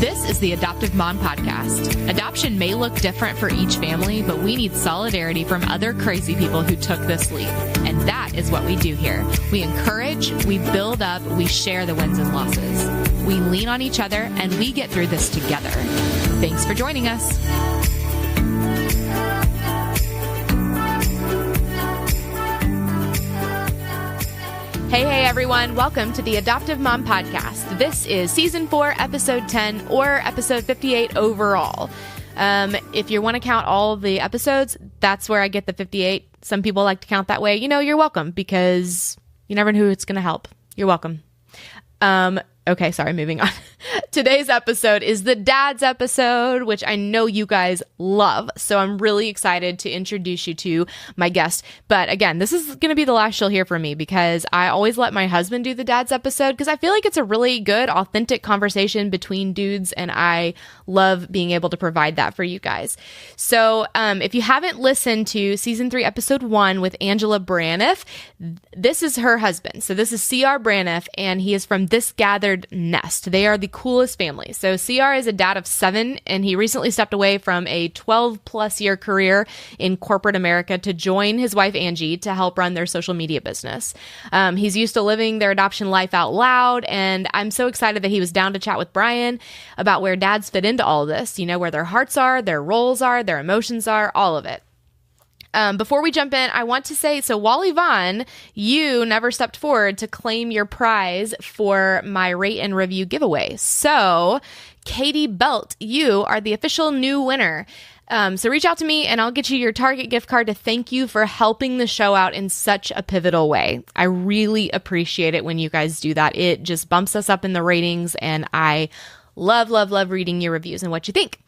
This is the Adoptive Mom Podcast. Adoption may look different for each family, but we need solidarity from other crazy people who took this leap. And that is what we do here. We encourage, we build up, we share the wins and losses. We lean on each other, and we get through this together. Thanks for joining us. Hey, everyone. Welcome to the Adoptive Mom Podcast. This is Season 4, Episode 10, or Episode 58 overall. If you want to count all the episodes, that's where I get the 58. Some people like to count that way. You know, you're welcome, because you never know who it's going to help. You're welcome. Okay, sorry, moving on. Today's episode is the Dad's episode, which I know you guys love. So I'm really excited to introduce you to my guest. But again, this is going to be the last you'll hear from me, because I always let my husband do the Dad's episode, because I feel like it's a really good, authentic conversation between dudes, and I love being able to provide that for you guys. So if you haven't listened to Season 3, Episode 1 with Angela Braniff, this is her husband. So this is CR Braniff, and he is from This Gathered Nest. They are the coolest family. So CR is a dad of 7, and he recently stepped away from a 12-plus year career in corporate America to join his wife Angie to help run their social media business. He's used to living their adoption life out loud, and I'm so excited that he was down to chat with Brian about where dads fit into all of this, you know, where their hearts are, their roles are, their emotions are, all of it. Before we jump in, I want to say, so Wally Vaughn, you never stepped forward to claim your prize for my rate and review giveaway. So Katie Belt, you are the official new winner. So reach out to me and I'll get you your Target gift card to thank you for helping the show out in such a pivotal way. I really appreciate it when you guys do that. It just bumps us up in the ratings, and I love, love, love reading your reviews and what you think.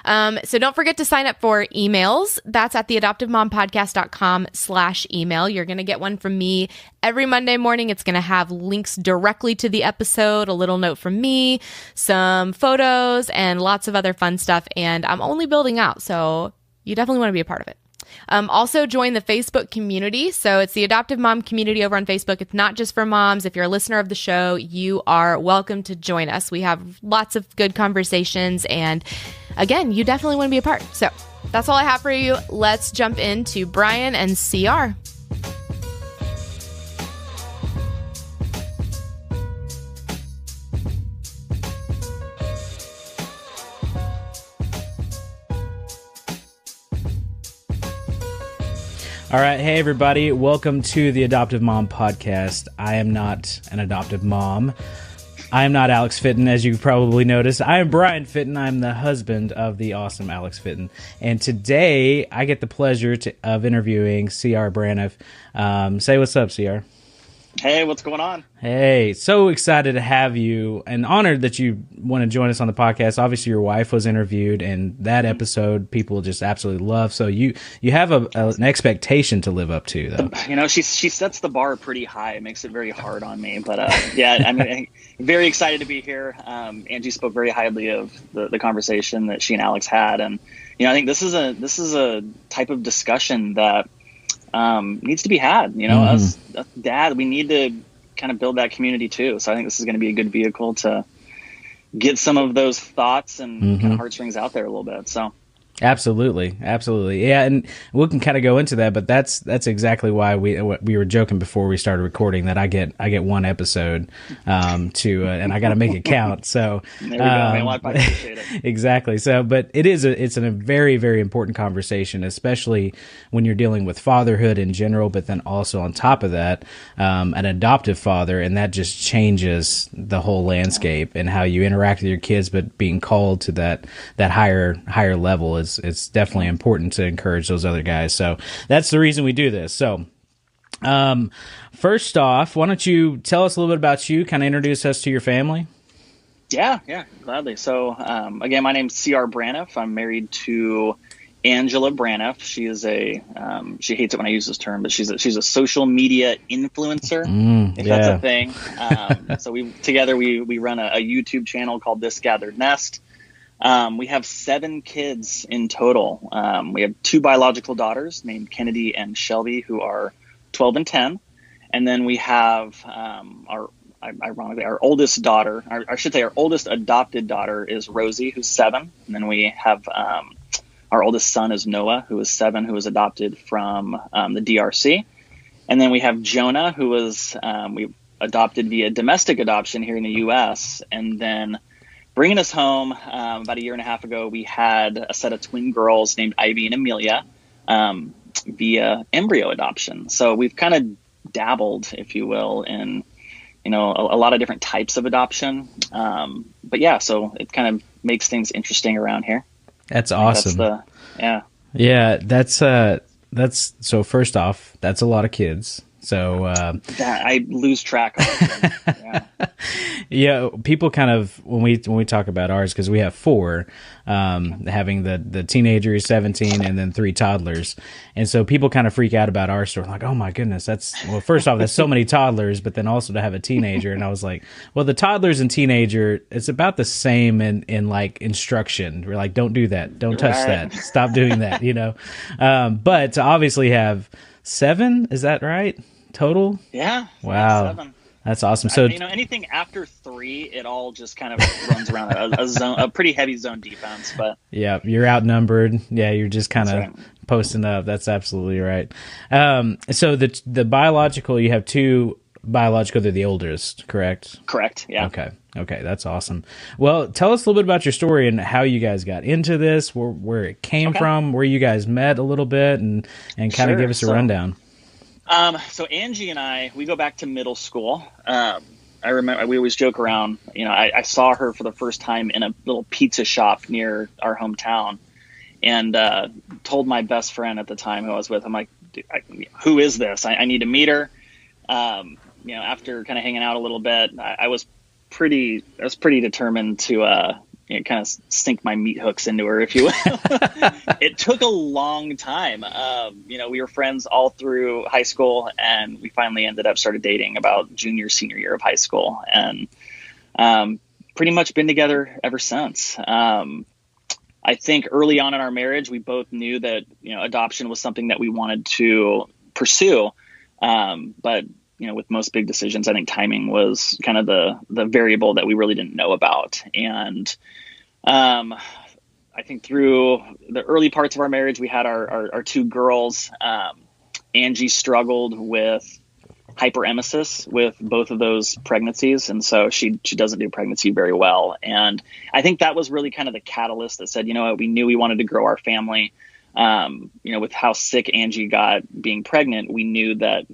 So don't forget to sign up for emails. That's at theadoptivemompodcast.com/email. You're going to get one from me every Monday morning. It's going to have links directly to the episode, a little note from me, some photos, and lots of other fun stuff. And I'm only building out, so you definitely want to be a part of it. Also join the Facebook community. So it's the Adoptive Mom community over on Facebook. It's not just for moms. If you're a listener of the show, you are welcome to join us. We have lots of good conversations, and again, you definitely want to be a part. So that's all I have for you. Let's jump into Brian and CR. All right. Hey, everybody. Welcome to the Adoptive Mom Podcast. I am not an adoptive mom. I am not Alex Fittin, as you probably noticed. I am Brian Fittin. I'm the husband of the awesome Alex Fittin. And today, I get the pleasure of interviewing CR Braniff. Say what's up, CR. Hey, what's going on? Hey, so excited to have you, and honored that you want to join us on the podcast. Obviously, your wife was interviewed, and that episode people just absolutely love. So you have an expectation to live up to, though. You know, she sets the bar pretty high. It makes it very hard on me. But yeah, I mean, very excited to be here. Angie spoke very highly of the conversation that she and Alex had, and you know, I think this is a type of discussion that needs to be had. You know, us dad, we need to kind of build that community too. So I think this is going to be a good vehicle to get some of those thoughts and kind of heartstrings out there a little bit. So Absolutely. Yeah, and we can kind of go into that, but that's exactly why we were joking before we started recording that I get one episode and I got to make it count. So there we go, man. Well, I appreciate it. Exactly. So, but it's a very, very important conversation, especially when you're dealing with fatherhood in general, but then also on top of that, an adoptive father, and that just changes the whole landscape and how you interact with your kids. But being called to that higher level it's definitely important to encourage those other guys. So that's the reason we do this. So first off, why don't you tell us a little bit about you, kind of introduce us to your family? Yeah, gladly. So again, my name's CR Braniff. I'm married to Angela Braniff. She is she hates it when I use this term, but she's a social media influencer, if that's a thing. So together we run a YouTube channel called This Gathered Nest. We have 7 kids in total. We have 2 biological daughters named Kennedy and Shelby, who are 12 and 10. And then we have ironically, our oldest daughter, I should say our oldest adopted daughter is Rosie, who's 7. And then we have our oldest son is Noah, who is 7, who was adopted from the DRC. And then we have Jonah, who was we adopted via domestic adoption here in the U.S. And then bringing us home about a year and a half ago, we had a set of twin girls named Ivy and Amelia via embryo adoption. So we've kind of dabbled, if you will, in a lot of different types of adoption. But yeah, so it kind of makes things interesting around here. That's awesome. Yeah. That's so first off, that's a lot of kids. So I lose track of them. Yeah, people kind of when we talk about ours, because we have 4, having the teenager is 17 and then 3 toddlers, and so people kind of freak out about our story, like, oh my goodness, first off, that's so many toddlers, but then also to have a teenager, and I was like, well, the toddlers and teenager, it's about the same in like instruction. We're like, don't do that, don't touch that, stop doing that, but to obviously have 7, is that right? Total? Yeah. Wow. 7. That's awesome. So anything after 3, it all just kind of runs around a pretty heavy zone defense. But yeah, you're outnumbered. Yeah, you're just kind of posting up. That's absolutely right. So the biological, you have 2 biological. They're the oldest, correct? Correct. Yeah. Okay, that's awesome. Well, tell us a little bit about your story and how you guys got into this, where it came from, where you guys met a little bit, and kind of give us a rundown. So Angie and I, we go back to middle school. I remember we always joke around, I saw her for the first time in a little pizza shop near our hometown, and told my best friend at the time who I was with, I'm like, who is this? I need to meet her. After kind of hanging out a little bit, I was pretty determined to kind of sink my meat hooks into her, if you will. It took a long time. We were friends all through high school, and we finally started dating about junior, senior year of high school, and pretty much been together ever since. I think early on in our marriage, we both knew that, adoption was something that we wanted to pursue. But with most big decisions, I think timing was kind of the variable that we really didn't know about. And I think through the early parts of our marriage, we had our 2 girls. Angie struggled with hyperemesis with both of those pregnancies, and so she doesn't do pregnancy very well. And I think that was really kind of the catalyst that said, we knew we wanted to grow our family. With how sick Angie got being pregnant, we knew that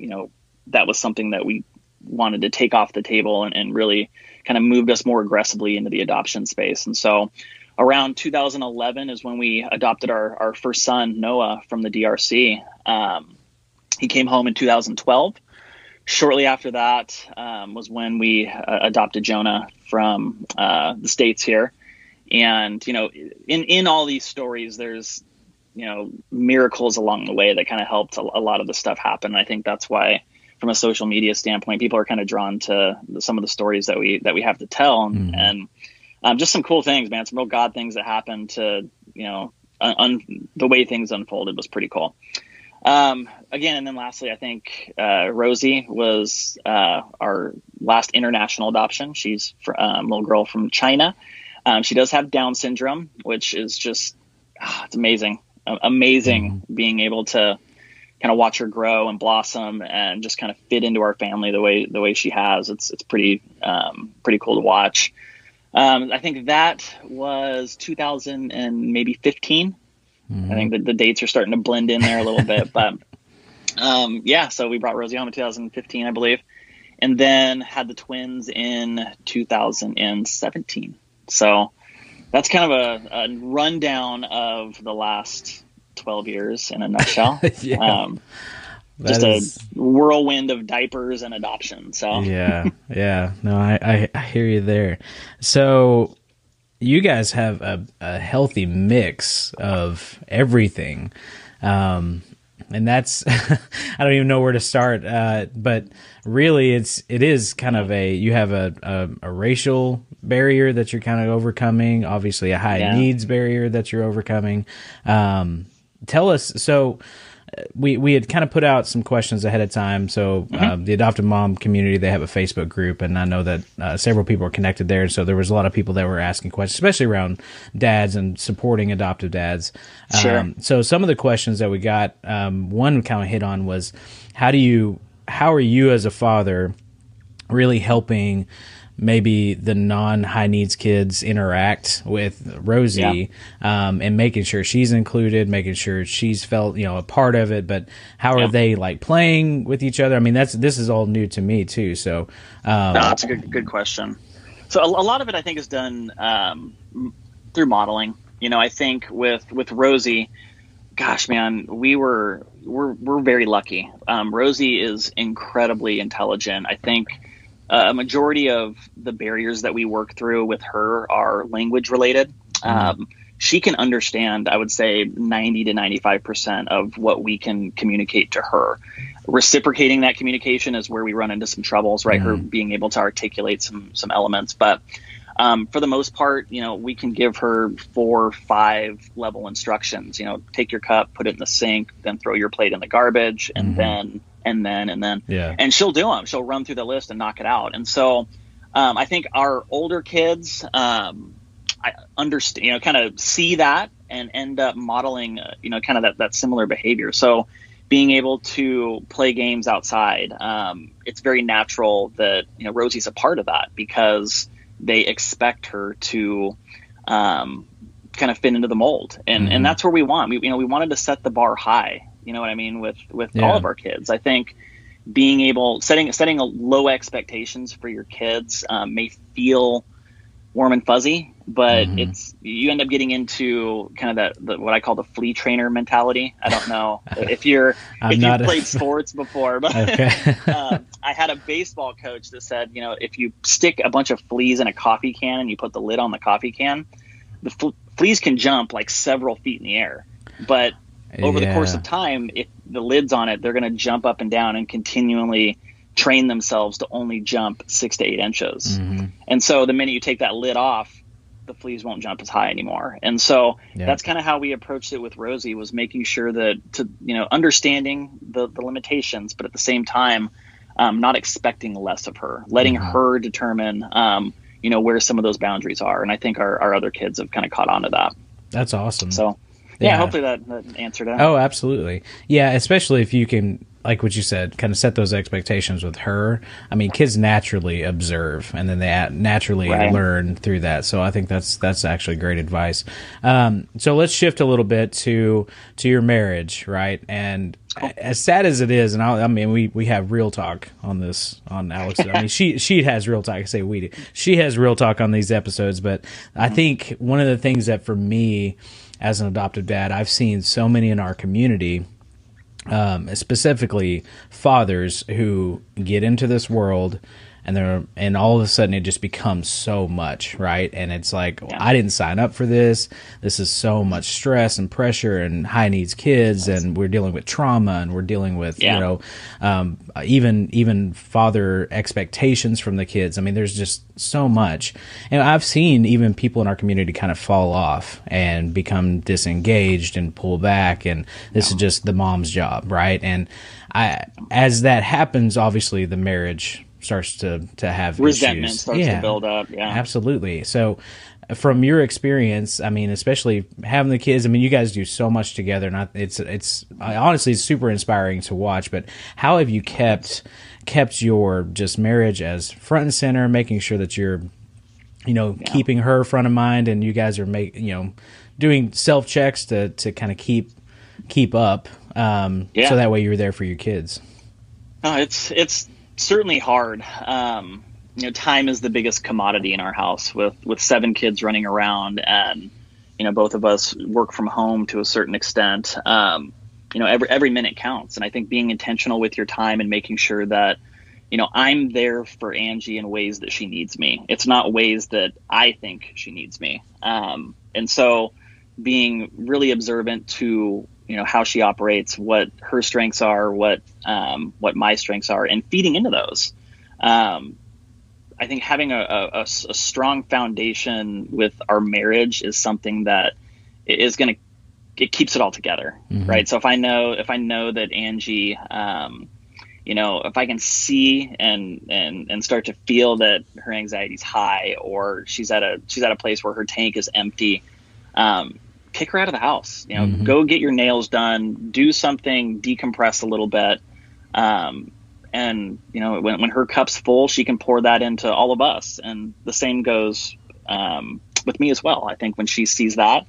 that was something that we wanted to take off the table, and really kind of moved us more aggressively into the adoption space. And so around 2011 is when we adopted our first son, Noah, from the DRC. He came home in 2012. Shortly after that was when we adopted Jonah from the States here. And, in all these stories, there's, miracles along the way that kind of helped a lot of the stuff happen. I think that's why, from a social media standpoint, people are kind of drawn to some of the stories that we have to tell, and just some cool things, man. Some real God things that happened to, the way things unfolded was pretty cool. Again, and then lastly, I think Rosie was our last international adoption. She's a little girl from China. She does have Down syndrome, which is just it's amazing being able to kind of watch her grow and blossom and just kind of fit into our family the way she has. It's pretty cool to watch. I think that was 2000 and maybe 15. I think the dates are starting to blend in there a little bit, but so we brought Rosie home in 2015, I believe, and then had the twins in 2017. So that's kind of a rundown of the last 12 years in a nutshell. Just a whirlwind of diapers and adoption. So yeah. No, I hear you there. So you guys have a healthy mix of everything. And that's, I don't even know where to start. But really it is kind of you have a racial barrier that you're kind of overcoming, obviously a high needs barrier that you're overcoming. Tell us, so we had kind of put out some questions ahead of time. So the adoptive mom community, they have a Facebook group, and I know that several people are connected there. And so there was a lot of people that were asking questions, especially around dads and supporting adoptive dads. Sure. So some of the questions that we got, one kind of hit on was, how are you as a father really helping maybe the non-high needs kids interact with Rosie, and making sure she's included, making sure she's felt, a part of it, but how are they like playing with each other? I mean, this is all new to me too. So, no, that's a good question. So a lot of it, I think, is done, through modeling. I think with Rosie, gosh, man, we're very lucky. Rosie is incredibly intelligent. I think a majority of the barriers that we work through with her are language related. She can understand, I would say, 90 to 95% of what we can communicate to her. Reciprocating that communication is where we run into some troubles, right? Her being able to articulate some elements. But for the most part, we can give her 4 or 5 level instructions. Take your cup, put it in the sink, then throw your plate in the garbage, and then. Yeah. And she'll do them. She'll run through the list and knock it out. And so I think our older kids, I understand, kind of see that and end up modeling, kind of that similar behavior. So being able to play games outside, it's very natural that, Rosie's a part of that because they expect her to kind of fit into the mold. And that's where we want. We wanted to set the bar high. You know what I mean? With all of our kids, I think being able, setting a low expectations for your kids may feel warm and fuzzy, but you end up getting into kind of that what I call the flea trainer mentality. I don't know if you've played sports before, but I had a baseball coach that said, if you stick a bunch of fleas in a coffee can and you put the lid on the coffee can, the fleas can jump like several feet in the air, but over the course of time, if the lid's on it, they're going to jump up and down and continually train themselves to only jump 6 to 8 inches. And so the minute you take that lid off, the fleas won't jump as high anymore. And so that's kind of how we approached it with Rosie, was making sure that understanding the limitations, but at the same time, not expecting less of her, letting her determine, where some of those boundaries are. And I think our other kids have kind of caught on to that. That's awesome. So yeah, hopefully that answered it. Oh, absolutely. Yeah, especially if you can, like what you said, kind of set those expectations with her. I mean, kids naturally observe, and then they naturally learn through that. So I think that's actually great advice. So let's shift a little bit to your marriage, right? And as sad as it is, and we have real talk on this, on Alex. I mean, she has real talk. I say we do. She has real talk on these episodes, but I think one of the things that for me, as an adoptive dad, I've seen so many in our community, specifically fathers who get into this world and all of a sudden it just becomes so much, right? And it's like, I didn't sign up for this. This is so much stress and pressure and high needs kids, and we're dealing with trauma, and we're dealing with even father expectations from the kids. I mean, there's just so much. And I've seen even people in our community kind of fall off and become disengaged and pull back, and this is just the mom's job, right? And as that happens, obviously the marriage starts to have resentment issues. Starts to build up. Yeah, absolutely. So from your experience, I mean, especially having the kids, I mean, you guys do so much together, and it's honestly super inspiring to watch. But how have you kept your just marriage as front and center, making sure that you're keeping her front of mind, and you guys are doing self checks to kind of keep up, so that way you're there for your kids. It's certainly hard. Time is the biggest commodity in our house with 7 kids running around, and both of us work from home to a certain extent. Every minute counts, and I think being intentional with your time and making sure that I'm there for Angie in ways that she needs me. It's not ways that I think she needs me. And so being really observant to how she operates, what her strengths are, what my strengths are, and feeding into those. I think having a strong foundation with our marriage is something that is going to it keeps it all together, right? So if I know that Angie, if I can see and start to feel that her anxiety's high, or she's at a place where her tank is empty, kick her out of the house. Go get your nails done, do something, decompress a little bit, and when her cup's full, she can pour that into all of us. And the same goes with me as well. I think when she sees that,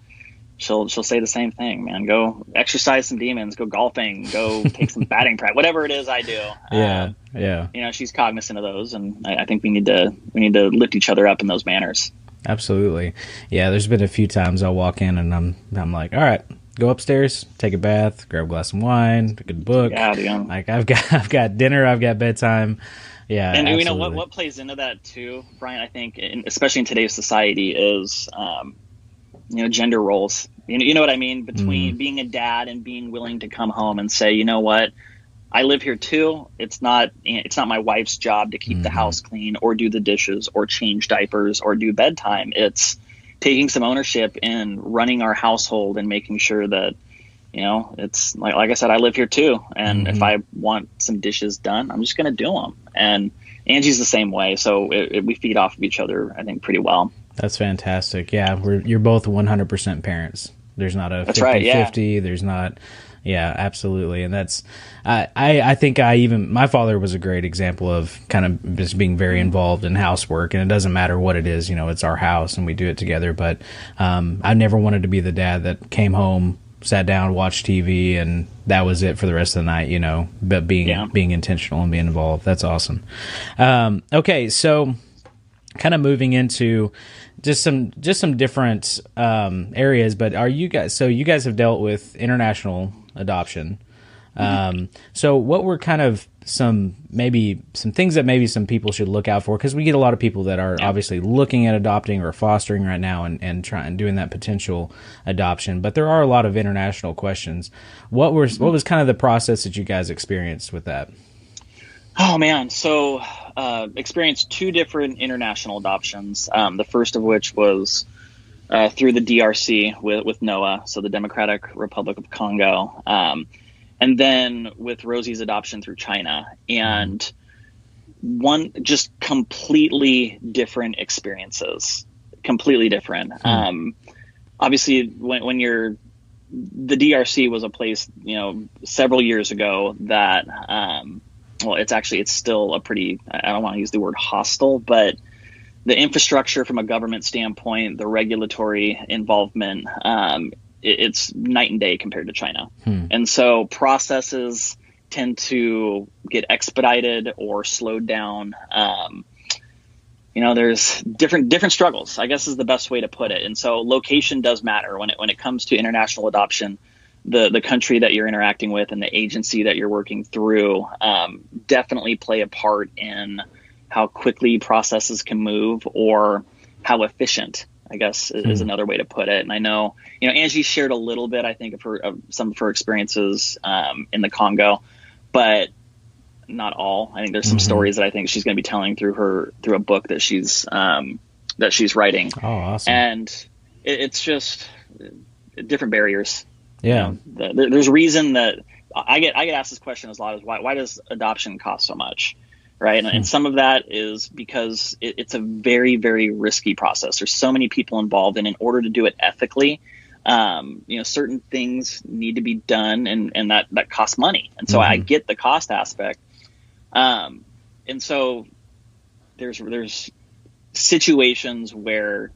she'll say the same thing, man. Go exercise some demons, go golfing, go take some batting practice, whatever it is I do. Yeah. She's cognizant of those, and I think we need to lift each other up in those manners. Absolutely. Yeah, there's been a few times I'll walk in and I'm like, all right, go upstairs, take a bath, grab a glass of wine, a good book. Yeah, dude. Like I've got dinner, I've got bedtime. Yeah, and absolutely. what plays into that too, Brian, I think, especially in today's society, is gender roles. You know what I mean? Between being a dad and being willing to come home and say, you know what, I live here too. It's not my wife's job to keep the house clean or do the dishes or change diapers or do bedtime. It's taking some ownership in running our household and making sure that, it's like I said, I live here too. And if I want some dishes done, I'm just going to do them. And Angie's the same way. So we feed off of each other, I think, pretty well. That's fantastic. Yeah, you're both 100% parents. There's not a 50-50. Right, yeah. There's not. Yeah, absolutely. And that's, I think my father was a great example of kind of just being very involved in housework, and it doesn't matter what it is, it's our house and we do it together. But I never wanted to be the dad that came home, sat down, watched TV, and that was it for the rest of the night, but being intentional and being involved. That's awesome. Okay. So kind of moving into just some different areas, but you guys have dealt with international adoption. So what were kind of some things that maybe some people should look out for? Because we get a lot of people that are obviously looking at adopting or fostering right now and trying doing that potential adoption, but there are a lot of international questions. What was kind of the process that you guys experienced with that? Oh man, so experienced two different international adoptions. The first of which was through the DRC with Noah, so the Democratic Republic of Congo, and then with Rosie's adoption through China. And one just completely different experiences, completely different. Obviously, when the DRC was a place, several years ago that. It's still a pretty, I don't want to use the word hostile, but the infrastructure from a government standpoint, the regulatory involvement, it's night and day compared to China. And so processes tend to get expedited or slowed down. There's different struggles, I guess is the best way to put it. And so location does matter when it comes to international adoption. The country that you're interacting with and the agency that you're working through definitely play a part in how quickly processes can move, or how efficient, I guess, is another way to put it. And I know, Angie shared a little bit, I think, of some of her experiences in the Congo, but not all. I think there's some stories that I think she's going to be telling through a book that she's writing. Oh, awesome! And it's just different barriers. Yeah, there's a reason that I get asked this question a lot, is why does adoption cost so much, right? And some of that is because it's a very, very risky process. There's so many people involved, and in order to do it ethically, certain things need to be done, and that costs money. And so I get the cost aspect, and so there's situations where,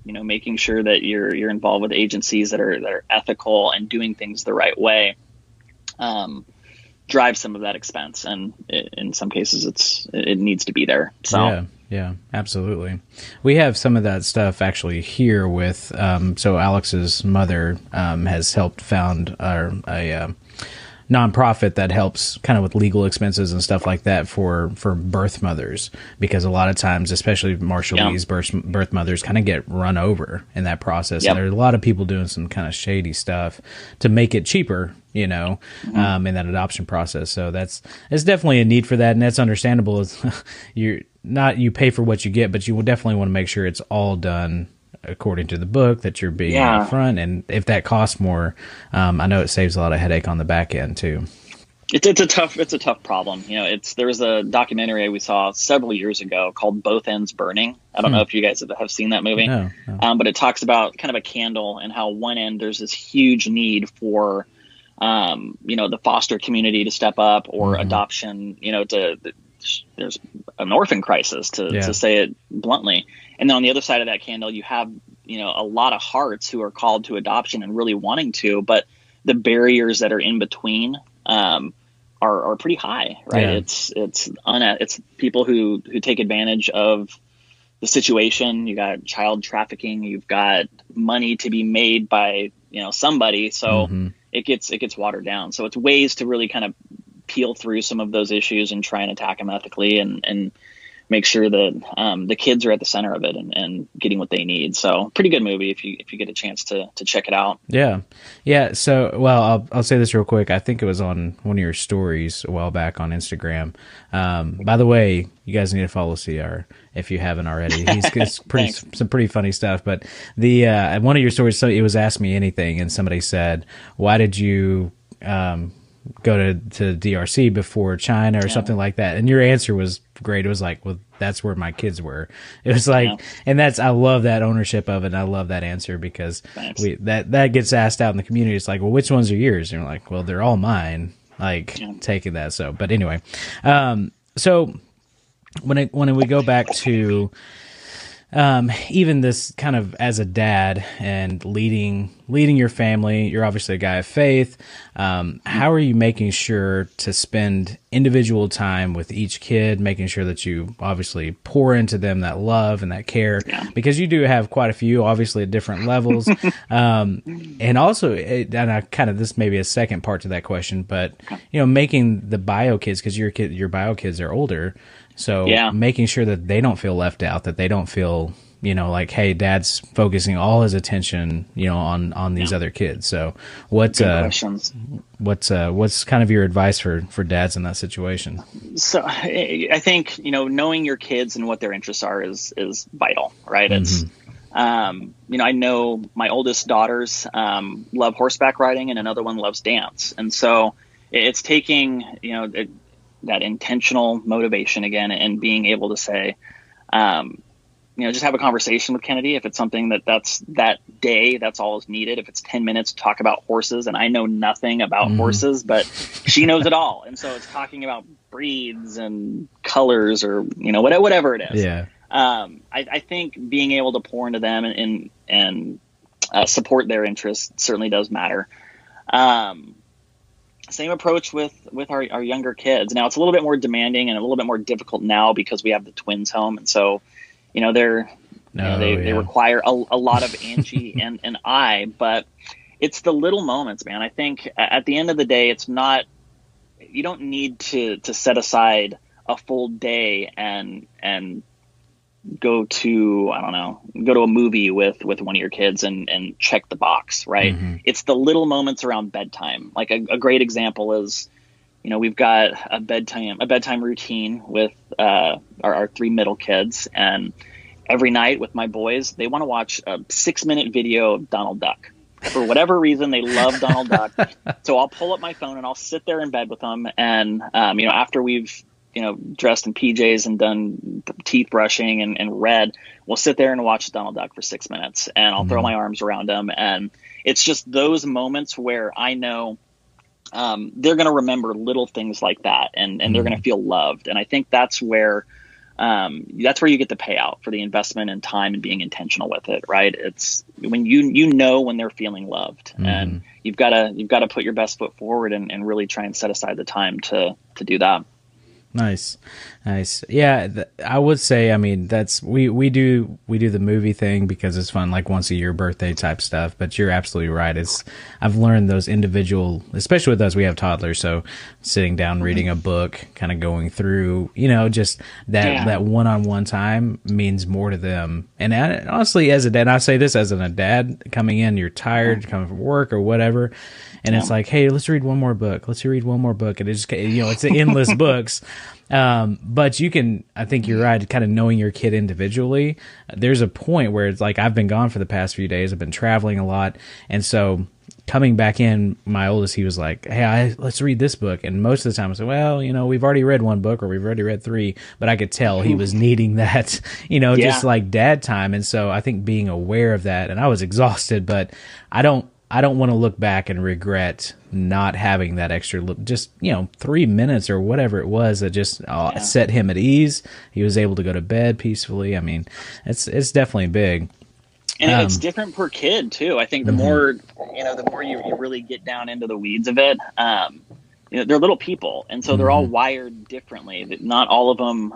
making sure that you're involved with agencies that are ethical and doing things the right way, drive some of that expense. And in some cases it needs to be there. So yeah, absolutely. We have some of that stuff actually here with, so Alex's mother, has helped found a nonprofit that helps kind of with legal expenses and stuff like that for birth mothers, because a lot of times, especially Marshallese birth mothers, kind of get run over in that process. And there's a lot of people doing some kind of shady stuff to make it cheaper, in that adoption process. So it's definitely a need for that, and that's understandable. You pay for what you get, but you will definitely want to make sure it's all done according to the book, that you're being upfront. And if that costs more, I know it saves a lot of headache on the back end too. It's a tough problem. There was a documentary we saw several years ago called Both Ends Burning. I don't know if you guys have seen that movie. No. But it talks about kind of a candle and how one end there's this huge need for, the foster community to step up, or adoption, there's an orphan crisis to say it bluntly. And then on the other side of that candle, you have, a lot of hearts who are called to adoption and really wanting to, but the barriers that are in between, are pretty high, right? Yeah. It's people who take advantage of the situation. You got child trafficking, you've got money to be made by, somebody. So it gets watered down. So it's ways to really kind of peel through some of those issues and try and attack them ethically and make sure that the kids are at the center of it and getting what they need. So pretty good movie if you get a chance to check it out. Yeah. So, well, I'll say this real quick. I think it was on one of your stories a while back on Instagram. By the way, you guys need to follow CR if you haven't already. He's some pretty funny stuff. But the one of your stories, so it was Ask Me Anything, and somebody said, "Why did you go to DRC before China," or something like that? And your answer was great. It was like, well, that's where my kids were. It was like, and I love that ownership of it. And I love that answer, because that gets asked out in the community. It's like, well, which ones are yours? And you're like, well, they're all mine. Taking that. So, but anyway, so when we go back to, even this kind of as a dad and leading your family, you're obviously a guy of faith. How are you making sure to spend individual time with each kid, making sure that you obviously pour into them that love and that care, because you do have quite a few, obviously at different levels. And also, and I kind of, this may be a second part to that question, but making the bio kids, because your bio kids are older. So making sure that they don't feel left out, that they don't feel, like, hey, dad's focusing all his attention, on these other kids. So what's kind of your advice for dads in that situation? So I think, knowing your kids and what their interests are is vital, right? It's, I know my oldest daughters love horseback riding, and another one loves dance. And so it's taking, that intentional motivation again, and being able to say, just have a conversation with Kennedy. If it's something that's that day, that's all is needed. If it's 10 minutes to talk about horses, and I know nothing about horses, but she knows it all. And so it's talking about breeds and colors, or, whatever it is. Yeah. I think being able to pour into them and support their interests certainly does matter. Same approach with our younger kids. Now it's a little bit more demanding and a little bit more difficult now because we have the twins home. And so, they require a lot of Angie and I, but it's the little moments, man. I think at the end of the day, it's not, you don't need to set aside a full day and go to a movie with one of your kids and check the box, right? It's the little moments around bedtime. Like a great example is, we've got a bedtime routine with our three middle kids, and every night with my boys, they want to watch a 6-minute video of Donald Duck. For whatever reason, they love Donald Duck. So I'll pull up my phone and I'll sit there in bed with them, and after we've dressed in PJs and done teeth brushing and read, we'll sit there and watch Donald Duck for 6 minutes, and I'll throw my arms around them. And it's just those moments where I know they're going to remember little things like that, and they're going to feel loved. And I think that's where you get the payout for the investment in time and being intentional with it, right? It's when when they're feeling loved, and you've got to put your best foot forward and really try and set aside the time to do that. Nice. Yeah, I would say, I mean, we do the movie thing because it's fun, like once a year birthday type stuff. But you're absolutely right. I've learned those individual, especially with us, we have toddlers, so sitting down, reading a book, kind of going through, just that one-on-one time means more to them. And honestly, as a dad, I say this as a dad coming in, you're tired, coming from work or whatever. And it's like, hey, let's read one more book. And it's just, it's endless books. But I think you're right, kind of knowing your kid individually. There's a point where it's like, I've been gone for the past few days. I've been traveling a lot. And so coming back in, my oldest, he was like, hey, let's read this book. And most of the time I said, well, we've already read one book or we've already read 3, but I could tell he was needing that, just like dad time. And so I think being aware of that, and I was exhausted, but I don't want to look back and regret not having that extra, just 3 minutes or whatever it was that just set him at ease. He was able to go to bed peacefully. I mean, it's definitely big. And it's different per kid too. I think the more, the more you really get down into the weeds of it, they're little people. And so they're all wired differently. Not all of them,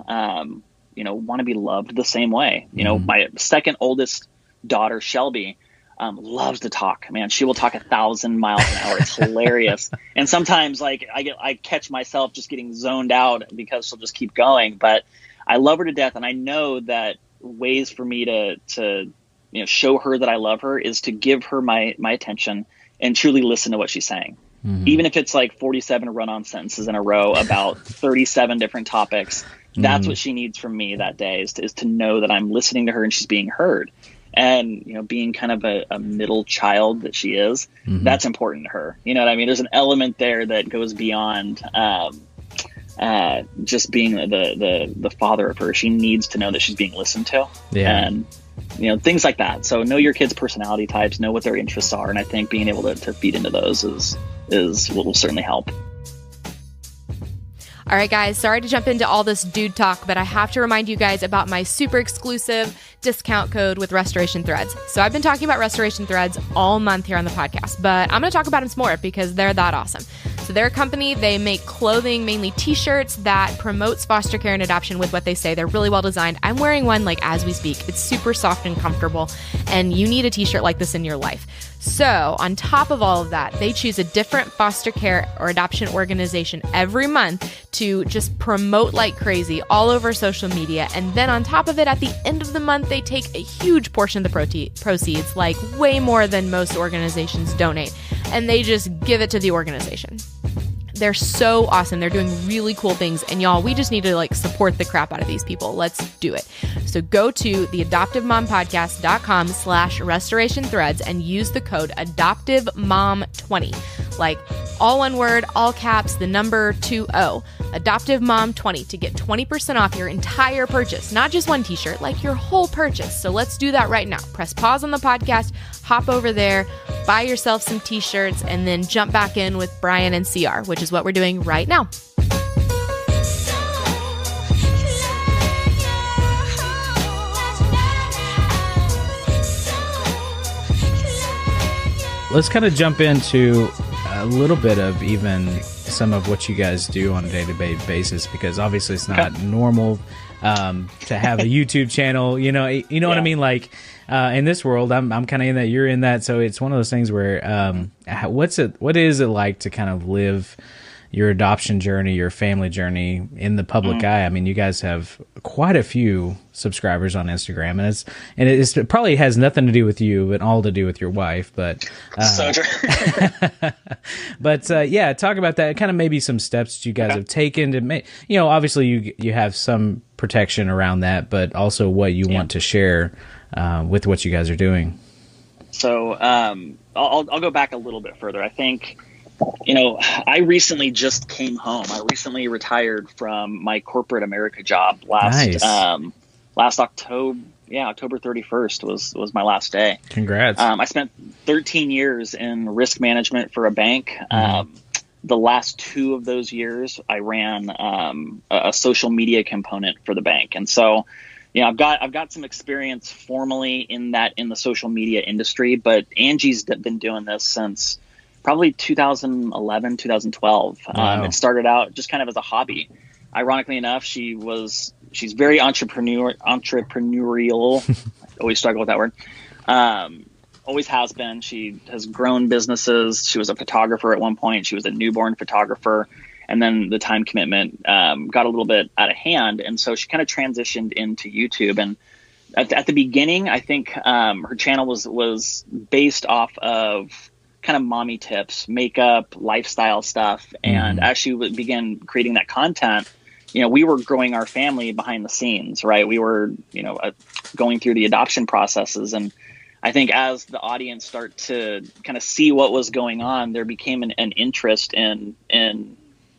want to be loved the same way. My second oldest daughter, Shelby, loves to talk, man. She will talk 1,000 miles an hour. It's hilarious. And sometimes I catch myself just getting zoned out because she'll just keep going, but I love her to death. And I know that ways for me to show her that I love her is to give her my attention and truly listen to what she's saying. Even if it's like 47 run-on sentences in a row about 37 different topics, that's what she needs from me that day is to know that I'm listening to her and she's being heard. And, being kind of a middle child that she is, that's important to her. You know what I mean? There's an element there that goes beyond just being the father of her. She needs to know that she's being listened to. Yeah. And, things like that. So know your kids' personality types, know what their interests are. And I think being able to feed into those is what will certainly help. All right, guys, sorry to jump into all this dude talk, but I have to remind you guys about my super exclusive discount code with Restoration Threads. So I've been talking about Restoration Threads all month here on the podcast, but I'm going to talk about them some more because they're that awesome. So they're a company, they make clothing, mainly t-shirts that promotes foster care and adoption with what they say. They're really well designed. I'm wearing one as we speak. It's super soft and comfortable, and you need a t-shirt like this in your life. So on top of all of that, they choose a different foster care or adoption organization every month to just promote like crazy all over social media. And then on top of it, at the end of the month, they take a huge portion of the proceeds, like way more than most organizations donate, and they just give it to the organization. They're so awesome. They're doing really cool things. And y'all, we just need to support the crap out of these people. Let's do it. So go to theadoptivemompodcast.com/restoration threads and use the code AdoptiveMom20. All one word, all caps, the number 20, AdoptiveMom20 to get 20% off your entire purchase. Not just one t-shirt, your whole purchase. So let's do that right now. Press pause on the podcast, hop over there, buy yourself some t-shirts, and then jump back in with Bryan and CR, which is what we're doing right now. Let's kind of jump into a little bit of even some of what you guys do on a day-to-day basis, because obviously it's not normal to have a YouTube channel. You know what I mean? In this world, I'm kind of in that, you're in that, so it's one of those things where what is it like to kind of live your adoption journey, your family journey in the public eye? I mean, you guys have quite a few subscribers on Instagram, and it probably has nothing to do with you, but all to do with your wife. But so true. But talk about that. Kind of maybe some steps that you guys have taken to make. Obviously you have some protection around that, but also what you want to share with what you guys are doing. So I'll go back a little bit further. I think. I recently just came home. I recently retired from my corporate America job last October. Yeah, October 31st was my last day. Congrats. I spent 13 years in risk management for a bank. The last 2 of those years, I ran a social media component for the bank, and so I've got some experience formally in the social media industry. But Angie's been doing this since probably 2011, 2012. Wow. It started out just kind of as a hobby. Ironically enough, she's very entrepreneurial. I always struggle with that word. Always has been. She has grown businesses. She was a photographer at one point. She was a newborn photographer. And then the time commitment got a little bit out of hand. And so she kind of transitioned into YouTube. And at the beginning, I think her channel was based off of kind of mommy tips, makeup, lifestyle stuff. And as she began creating that content, we were growing our family behind the scenes, right? We were, going through the adoption processes. And I think as the audience start to kind of see what was going on, there became an interest in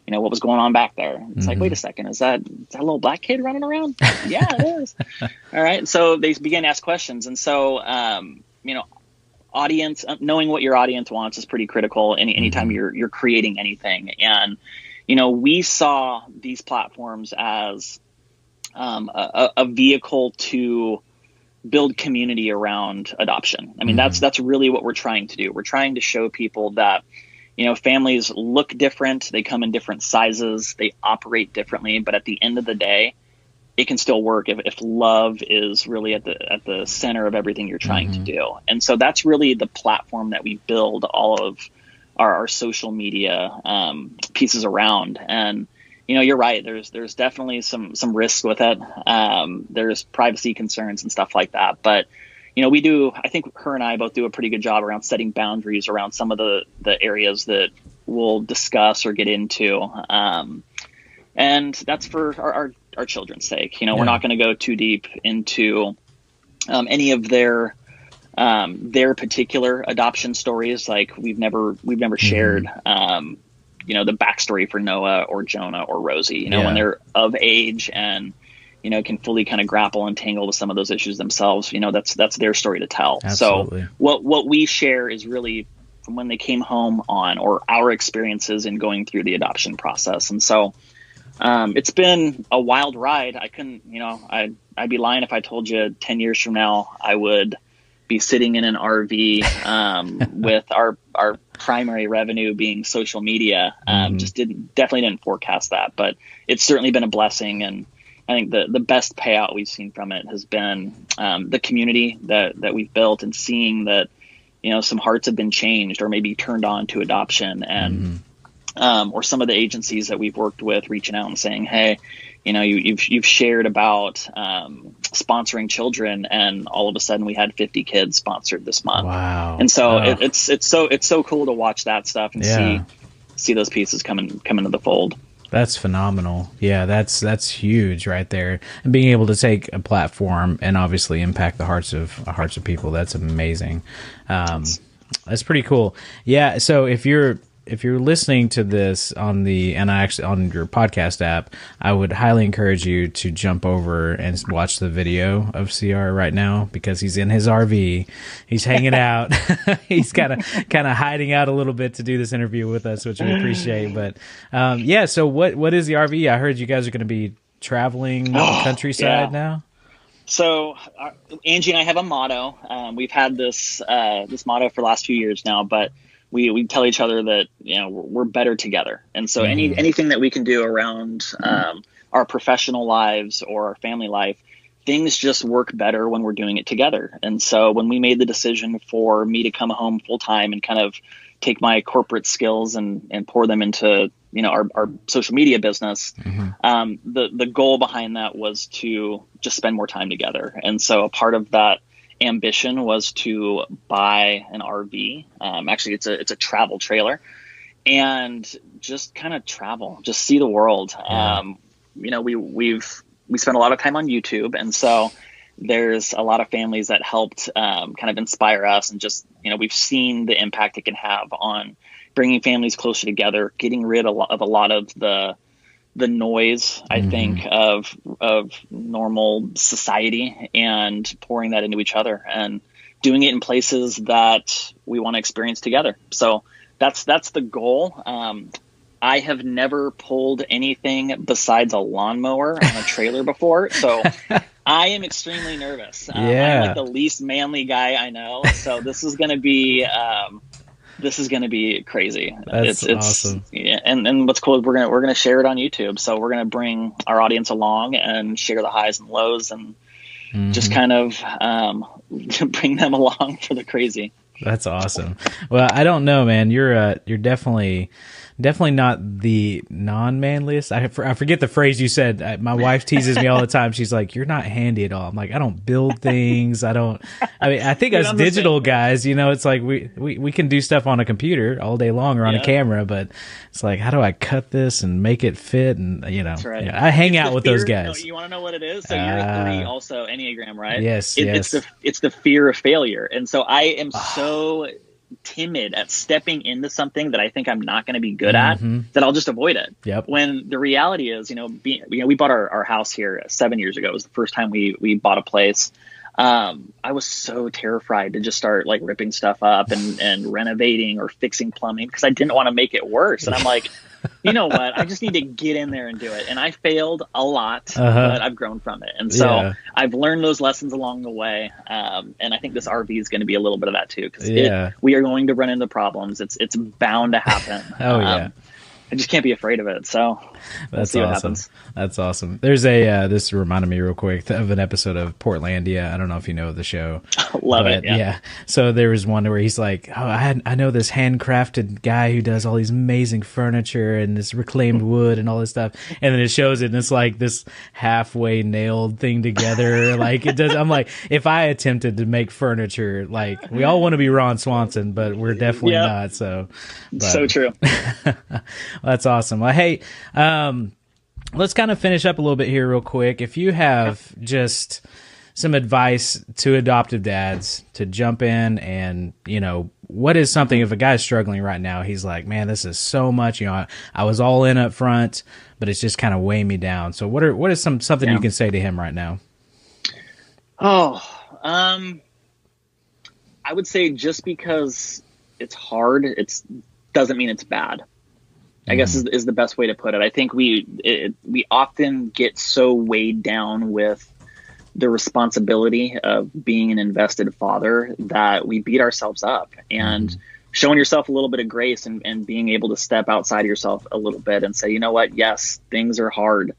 what was going on back there. It's like, wait a second, is that a little black kid running around? Yeah, it is. All right. So they began to ask questions. And so, audience, knowing what your audience wants is pretty critical anytime you're creating anything. And, we saw these platforms as a vehicle to build community around adoption. I mean, that's really what we're trying to do. We're trying to show people that, families look different. They come in different sizes. They operate differently. But at the end of the day, it can still work if love is really at the center of everything you're trying to do. And so that's really the platform that we build all of our social media pieces around. And, you're right. There's definitely some risks with it. There's privacy concerns and stuff like that. But, I think her and I both do a pretty good job around setting boundaries around some of the areas that we'll discuss or get into. And that's for our children's sake. We're not going to go too deep into any of their particular adoption stories. Like we've never shared, the backstory for Noah or Jonah or Rosie, when they're of age and, can fully kind of grapple and tangle with some of those issues themselves. That's their story to tell. Absolutely. So what we share is really from when they came home on, or our experiences in going through the adoption process. And so, it's been a wild ride. I couldn't, I'd be lying if I told you 10 years from now, I would be sitting in an RV, with our primary revenue being social media. Definitely didn't forecast that, but it's certainly been a blessing. And I think the best payout we've seen from it has been, the community that we've built, and seeing that, some hearts have been changed or maybe turned on to adoption, and, or some of the agencies that we've worked with reaching out and saying, hey, you've shared about sponsoring children, and all of a sudden we had 50 kids sponsored this month. Wow. And so it's so cool to watch that stuff and see those pieces come into the fold. That's phenomenal. Yeah, that's huge right there. And being able to take a platform and obviously impact the hearts of people, that's amazing. That's pretty cool. Yeah, so if you're listening to this on your podcast app, I would highly encourage you to jump over and watch the video of CR right now, because he's in his RV, he's hanging out, he's kind of hiding out a little bit to do this interview with us, which we appreciate. But so what is the RV? I heard you guys are going to be traveling the countryside now. So Angie and I have a motto. We've had this motto for the last few years now, but we tell each other that, we're better together. And so anything that we can do around our professional lives or our family life, things just work better when we're doing it together. And so when we made the decision for me to come home full time and kind of take my corporate skills and pour them into, our social media business, the goal behind that was to just spend more time together. And so a part of that ambition was to buy an RV. Actually, it's a travel trailer, and just kind of travel, just see the world. We spent a lot of time on YouTube, and so there's a lot of families that helped kind of inspire us, and just we've seen the impact it can have on bringing families closer together, getting rid of a lot of the noise, I think, of normal society, and pouring that into each other and doing it in places that we want to experience together. So that's the goal. I have never pulled anything besides a lawnmower on a trailer before, so I am extremely nervous. I'm like the least manly guy I know, so this is going to be crazy. It's awesome. Yeah, and what's cool is we're gonna share it on YouTube. So we're gonna bring our audience along and share the highs and lows, and just kind of bring them along for the crazy. That's awesome. Well, I don't know, man. You're definitely definitely not the non-manliest. I forget the phrase you said. My wife teases me all the time. She's like, "You're not handy at all." I'm like, "I don't build things. I mean, I think us digital guys, it's like we can do stuff on a computer all day long or on a camera, but it's like, how do I cut this and make it fit? And That's right. I hang out with those guys. No, you want to know what it is? So you're a 3, also Enneagram, right? Yes. It's the fear of failure, and so I am so timid at stepping into something that I think I'm not going to be good at, that I'll just avoid it. Yep. When the reality is, we bought our house here 7 years ago. It was the first time we bought a place. I was so terrified to just start like ripping stuff up and renovating or fixing plumbing because I didn't want to make it worse. And I'm like, you know what? I just need to get in there and do it. And I failed a lot, but I've grown from it. And so I've learned those lessons along the way. And I think this RV is going to be a little bit of that too, because we are going to run into problems. It's bound to happen. I just can't be afraid of it. So we'll see what happens. That's awesome. There's this reminded me real quick of an episode of Portlandia. I don't know if you know the show. Love it. Yeah. So there was one where he's like, "Oh, I know this handcrafted guy who does all these amazing furniture and this reclaimed wood and all this stuff." And then it shows it, and it's like this halfway nailed thing together. Like it does. I'm like, if I attempted to make furniture, like we all want to be Ron Swanson, but we're definitely not. So true. That's awesome. Well, hey, let's kind of finish up a little bit here real quick. If you have just some advice to adoptive dads to jump in and, what is something, if a guy's struggling right now, he's like, man, this is so much, I was all in up front, but it's just kind of weighing me down. So what is something you can say to him right now? I would say just because it's hard, doesn't mean it's bad. I guess is the best way to put it. I think we often get so weighed down with the responsibility of being an invested father that we beat ourselves up, and showing yourself a little bit of grace and being able to step outside of yourself a little bit and say, you know what? Yes, things are hard.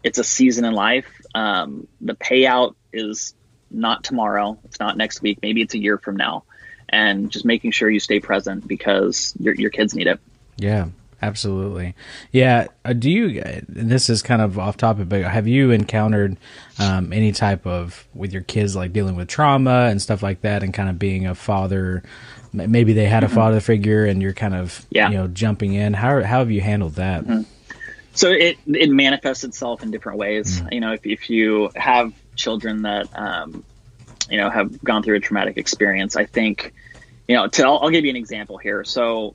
It's a season in life. The payout is not tomorrow. It's not next week. Maybe it's a year from now, and just making sure you stay present because your kids need it. Yeah. Absolutely. Yeah. Do you, this is kind of off topic, but have you encountered any type of, with your kids, like dealing with trauma and stuff like that, and kind of being a father, maybe they had a father figure and you're kind of, jumping in. How have you handled that? So it manifests itself in different ways. If you have children that, have gone through a traumatic experience, I think, I'll give you an example here. So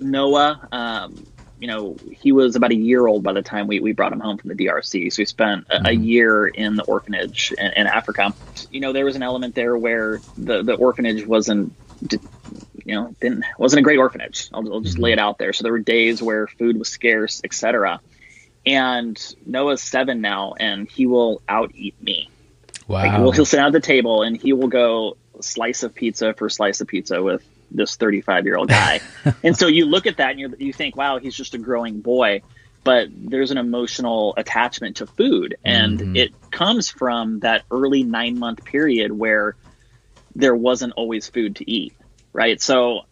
Noah, he was about a year old by the time we brought him home from the DRC. So he spent a year in the orphanage in Africa. There was an element there where the orphanage wasn't a great orphanage. I'll just lay it out there. So there were days where food was scarce, etc. And Noah's 7 now, and he will out eat me. Wow. He'll sit down at the table and he will go slice of pizza for slice of pizza with this 35-year-old guy. And so you look at that and you think, wow, he's just a growing boy, but there's an emotional attachment to food. And it comes from that early 9-month period where there wasn't always food to eat. Right. So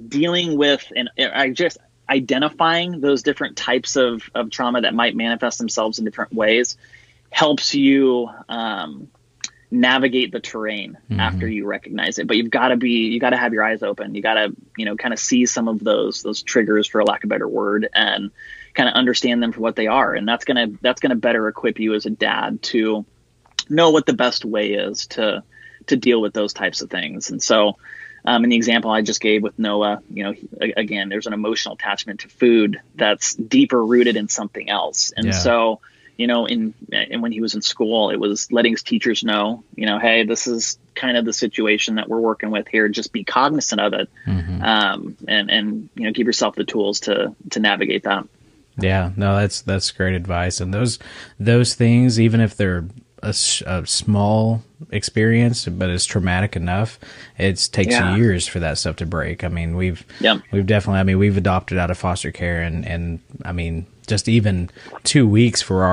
dealing with, and I just identifying those different types of trauma that might manifest themselves in different ways helps you, navigate the terrain after you recognize it. But you got to have your eyes open. You got to, kind of see some of those triggers, for lack of a better word, and kind of understand them for what they are. And that's going to better equip you as a dad to know what the best way is to deal with those types of things. And so, in the example I just gave with Noah, again, there's an emotional attachment to food that's deeper rooted in something else. And so, and when he was in school, it was letting his teachers know, hey, this is kind of the situation that we're working with here. Just be cognizant of it, and give yourself the tools to navigate that. Yeah, no, that's great advice. And those things, even if they're a small experience, but it's traumatic enough, it takes years for that stuff to break. I mean, we've definitely, we've adopted out of foster care, and I mean, just even 2 weeks for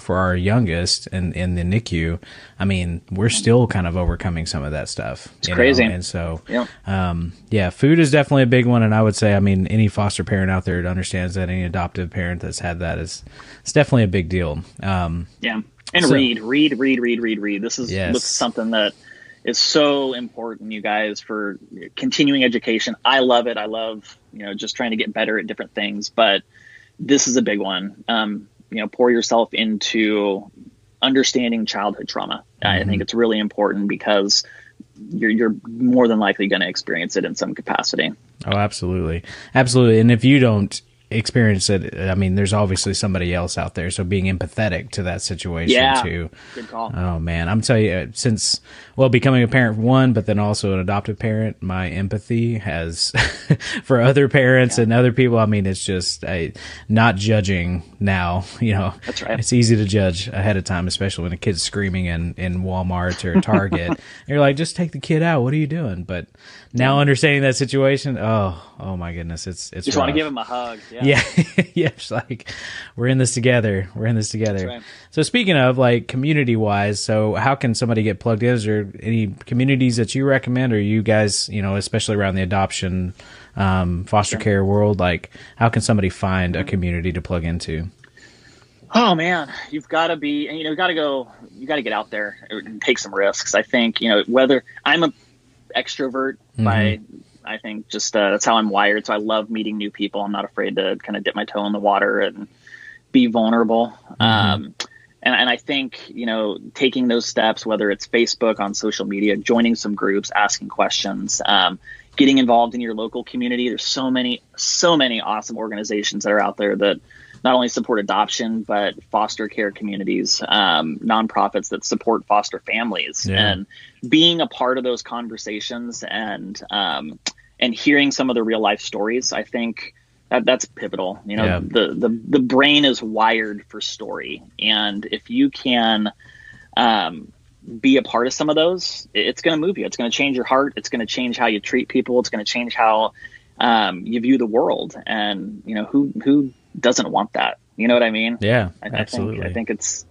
our youngest in the NICU. I mean, we're still kind of overcoming some of that stuff. It's crazy. And so, food is definitely a big one. And I would say, I mean, any foster parent out there that understands that, any adoptive parent that's had that, it's definitely a big deal. And read. This is something that is so important, you guys, for continuing education. I love it. I love, just trying to get better at different things, but this is a big one. Pour yourself into understanding childhood trauma. I think it's really important because you're more than likely going to experience it in some capacity. Oh, absolutely. Absolutely. And if you don't experience it, I mean, there's obviously somebody else out there, so being empathetic to that situation too. Good call. Oh man, I'm telling you, since becoming a parent for one, but then also an adoptive parent, my empathy has for other parents and other people. I mean, it's just not judging now. That's right. It's easy to judge ahead of time, especially when a kid's screaming in Walmart or Target. And you're like, just take the kid out. What are you doing? But now understanding that situation, oh my goodness, it's just want to give him a hug. Yeah, it's like we're in this together. That's right. So speaking of community-wise, so how can somebody get plugged in? Is there any communities that you recommend, or you guys, especially around the adoption, foster care world, how can somebody find a community to plug into? Oh man, you've got to be, you got to get out there and take some risks. I think, whether I'm a extrovert by, I think just that's how I'm wired. So I love meeting new people. I'm not afraid to kind of dip my toe in the water and be vulnerable. And I think, taking those steps, whether it's Facebook, on social media, joining some groups, asking questions, getting involved in your local community. There's so many awesome organizations that are out there that not only support adoption, but foster care communities, nonprofits that support foster families, and being a part of those conversations and hearing some of the real life stories. I think that's pivotal. The brain is wired for story. And if you can be a part of some of those, it's going to move you. It's going to change your heart. It's going to change how you treat people. It's going to change how you view the world. And, who doesn't want that? You know what I mean? Yeah, absolutely. I think it's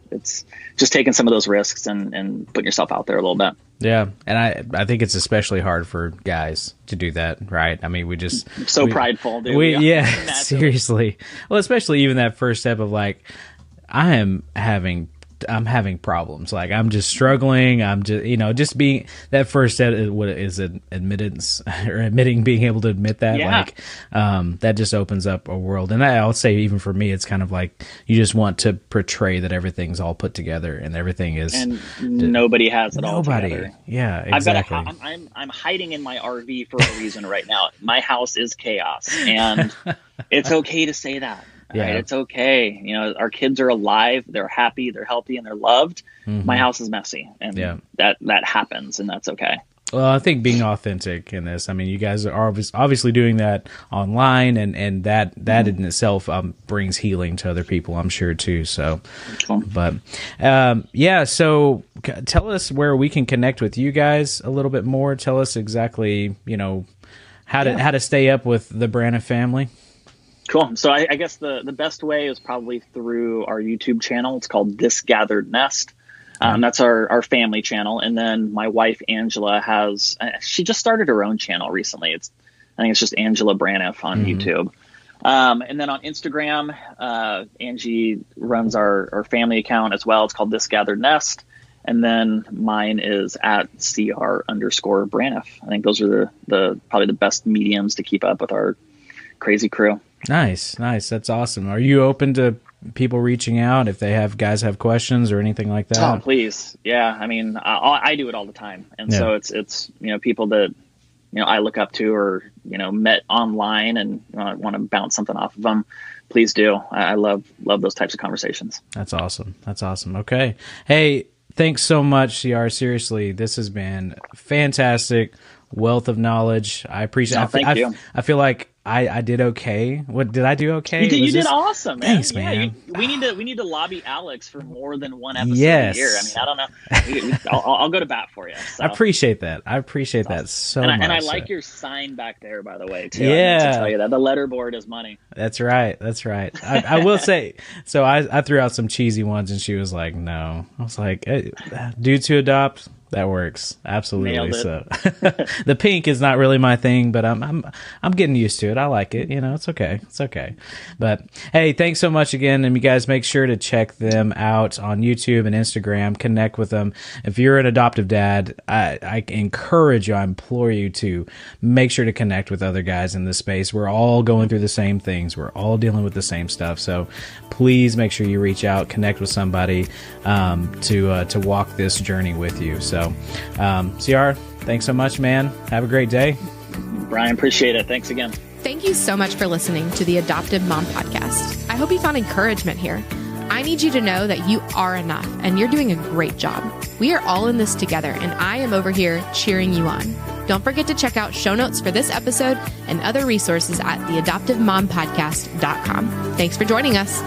just taking some of those risks and putting yourself out there a little bit. Yeah, and I think it's especially hard for guys to do that, right? I mean, prideful, dude. Seriously. Well, especially even that first step of I'm having problems. I'm just struggling. I'm just, just being that first step. What is an admittance or admitting, being able to admit that, that just opens up a world. And I'll say, even for me, it's kind of you just want to portray that everything's all put together and everything is, and nobody has it all together. Yeah, exactly. I'm hiding in my RV for a reason right now. My house is chaos, and it's okay to say that. Yeah. Right? It's okay. Our kids are alive. They're happy. They're healthy, and they're loved. My house is messy, and that happens, and that's okay. Well, I think being authentic in this. I mean, you guys are obviously doing that online, and that in itself brings healing to other people, I'm sure too. So, but So tell us where we can connect with you guys a little bit more. Tell us exactly, how to stay up with the Braniff family. Cool. So I guess the best way is probably through our YouTube channel. It's called This Gathered Nest. That's our family channel. And then my wife, Angela, she just started her own channel recently. I think it's just Angela Braniff on YouTube. And then on Instagram, Angie runs our family account as well. It's called This Gathered Nest. And then mine is at CR_Braniff. I think those are the probably the best mediums to keep up with our crazy crew. Nice. That's awesome. Are you open to people reaching out if guys have questions or anything like that? Oh, please. Yeah. I mean, I do it all the time. And so it's, people that, I look up to or, met online and want to bounce something off of them. Please do. I love those types of conversations. That's awesome. Okay. Hey, thanks so much, CR. Seriously, this has been fantastic. wealth of knowledge. I appreciate it. Thank you. I feel like I did okay. What did I do okay? You did awesome, man. Thanks, man. We need to lobby Alex for more than one episode Yes. a year. I mean, I don't know. I'll go to bat for you. So. I appreciate that. I appreciate that so much. And I like your sign back there, by the way, too. Yeah. I meant to tell you that the letterboard is money. That's right. I will say, so I threw out some cheesy ones and she was like, no. I was like, hey, due to adopt, that works. Absolutely. Nailed it. So the pink is not really my thing, but I'm getting used to it. I like it. You know, it's okay. It's okay. But hey, thanks so much again. And you guys make sure to check them out on YouTube and Instagram, connect with them. If you're an adoptive dad, I encourage you, I implore you to make sure to connect with other guys in this space. We're all going through the same things. We're all dealing with the same stuff. So please make sure you reach out, connect with somebody to walk this journey with you. So CR, thanks so much, man. Have a great day. Brian, appreciate it. Thanks again. Thank you so much for listening to the Adoptive Mom Podcast. I hope you found encouragement here. I need you to know that you are enough and you're doing a great job. We are all in this together, and I am over here cheering you on. Don't forget to check out show notes for this episode and other resources at theadoptivemompodcast.com. Thanks for joining us.